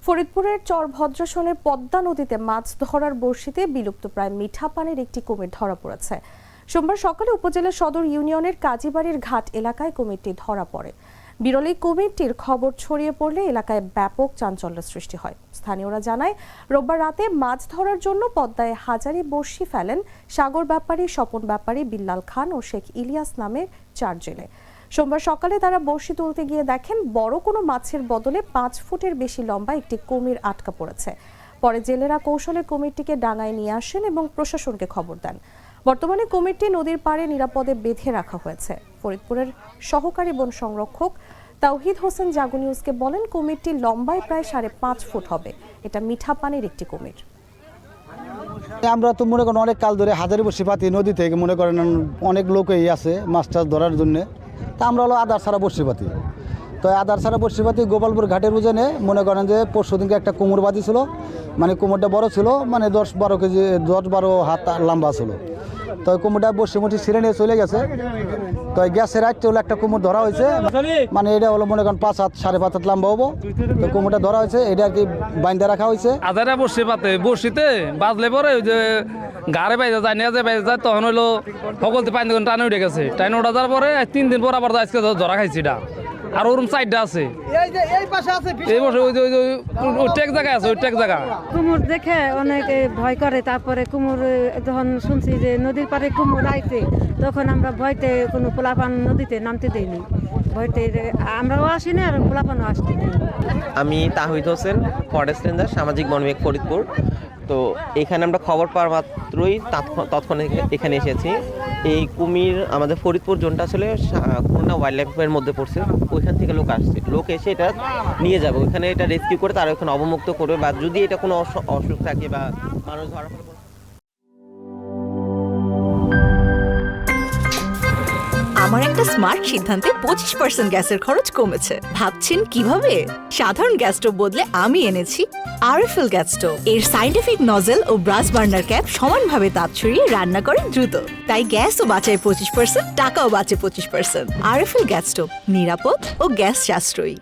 ফরিদপুরের চরভদ্রাসনের পদ্মা নদীতে মাছ ধরার বড়শিতে বিলুপ্তপ্রায় মিঠা পানির একটি কুমির ধরা পড়েছে। সোমবার সকালে উপজেলা সদর ইউনিয়নের কাজীবাড়ির ঘাট এলাকায় কুমিরটি ধরা পড়ে। বিরল এই কুমিরটির খবর ছড়িয়ে পড়লে এলাকায় ব্যাপক চাঞ্চল্যের সৃষ্টি হয়। স্থানীয়রা জানায়, রোববার রাতে মাছ ধরার জন্য পদ্মায় হাজারি বড়শি ফেলেন সাগর ব্যাপারী, স্বপন ব্যাপারী, বিল্লাল খান ও শেখ ইলিয়াস নামের 4 জেলে। সোমবার সকালে তারা বড়শি তুলতে গিয়ে দেখেন বড় কোনো মাছের বদলে 5 ফুটের বেশি লম্বা একটি কুমির আটকা পড়েছে। পরে জেলেরা কৌশলে কুমিরটিকে ডাঙায় নিয়ে আসেন এবং প্রশাসনকে খবর দেন। বর্তমানে কুমিরটি নদীর পাড়ে নিরাপদে বেঁধে রাখা হয়েছে। ফরিদপুরের সহকারী বন সংরক্ষক তাওহিদ হোসেন জাগো নিউজকে বলেন, কুমিরটি লম্বায় প্রায় 5.5 ফুট হবে। এটা মিঠা পানির একটি কুমির। আমরা তো মনে করেন অনেক কাল ধরে হাজারি বড়শি পাতি নদী থেকে মনে করেন অনেক লোকই আছে মাছ টাছ ধরার জন্য। তা আমরা হলো আদার ছাড়া বড়শি পাতি। তো আদার ছাড়া বড়শি পাতি গোপালপুর ঘাটের উজানে মনে করেন যে পরশু দিনকে একটা কুমুর বাতি ছিল, মানে কুমুরটা বড় ছিল, মানে 10-12 কেজি 10-12 হাত লম্বা ছিল। তো কুমুরটা বড়শি মুঠি ছিঁড়ে নিয়ে চলে গেছে। তো গ্যাসের রাইটে হলো একটা কুমুর ধরা হয়েছে, মানে এটা হলো মনে করেন 5 হাত 5.5 হাত লম্বা হবো। তো কুমুরটা ধরা হয়েছে, এটা আর কি বাইন্ধে রাখা হয়েছে। আদারা বড়শি পাতে বড়শিতে বাজলে পরে ওই যে গাড়ে বাইরে যায় নিয়ে বাইরে যায়, তখন হলো সকলতে পানি টানে উঠে গেছে। টাইনে ওঠা যাওয়ার পরে 3 দিন পর আবার আজকে ধরা খাইছি এটা। আর ওরকম সাইডটা আছে, এই বছর ওই টেক জায়গা আছে, ওই টেক জায়গা। কুমুর দেখে অনেকে ভয় করে। তারপরে কুমুর যখন শুনছি যে নদীর পাড়ে কুমুর আইছে, তখন আমরা ভয়তে কোনো পোলাপান নদীতে নামতে দিইনি। ভয়তে আমরাও আসিনি আর পোলাপানও আসতে দিইনি। আমি তাহিদ হোসেন, ফরেস্ট রেঞ্জার, সামাজিক বন বিভাগ, ফরিদপুর। তো এখানে আমরা খবর পাওয়ার মাত্রই তৎক্ষণাৎ এখানে এসেছি। এই কুমির আমাদের ফরিদপুর জোনটা আসলে খুলনা ওয়াইল্ড লাইফের মধ্যে পড়ছে। ওইখান থেকে লোক আসছে, লোক এসে এটা নিয়ে যাবে, ওইখানে এটা রেস্কিউ করে তারা ওখানে অবমুক্ত করবে, বা যদি এটা কোনো অসুখ থাকে বা মানুষ ধরা পড়ে। আমার একটা স্মার্ট সিদ্ধান্তে 25% গ্যাসের খরচ কমেছে। ভাবছেন কিভাবে? সাধারণ গ্যাস স্টোভ বদলে আমি এনেছি আরএফএল গ্যাস স্টোভ। এর সাইন্টিফিক নজল ও ব্রাস বার্নার ক্যাপ সমানভাবে তাপ ছড়িয়ে রান্না করে দ্রুত। তাই গ্যাসও বাঁচায় 25%, টাকাও বাঁচে 25%। আরএফএল গ্যাস স্টোভ, নিরাপদ ও গ্যাস সাশ্রয়ী।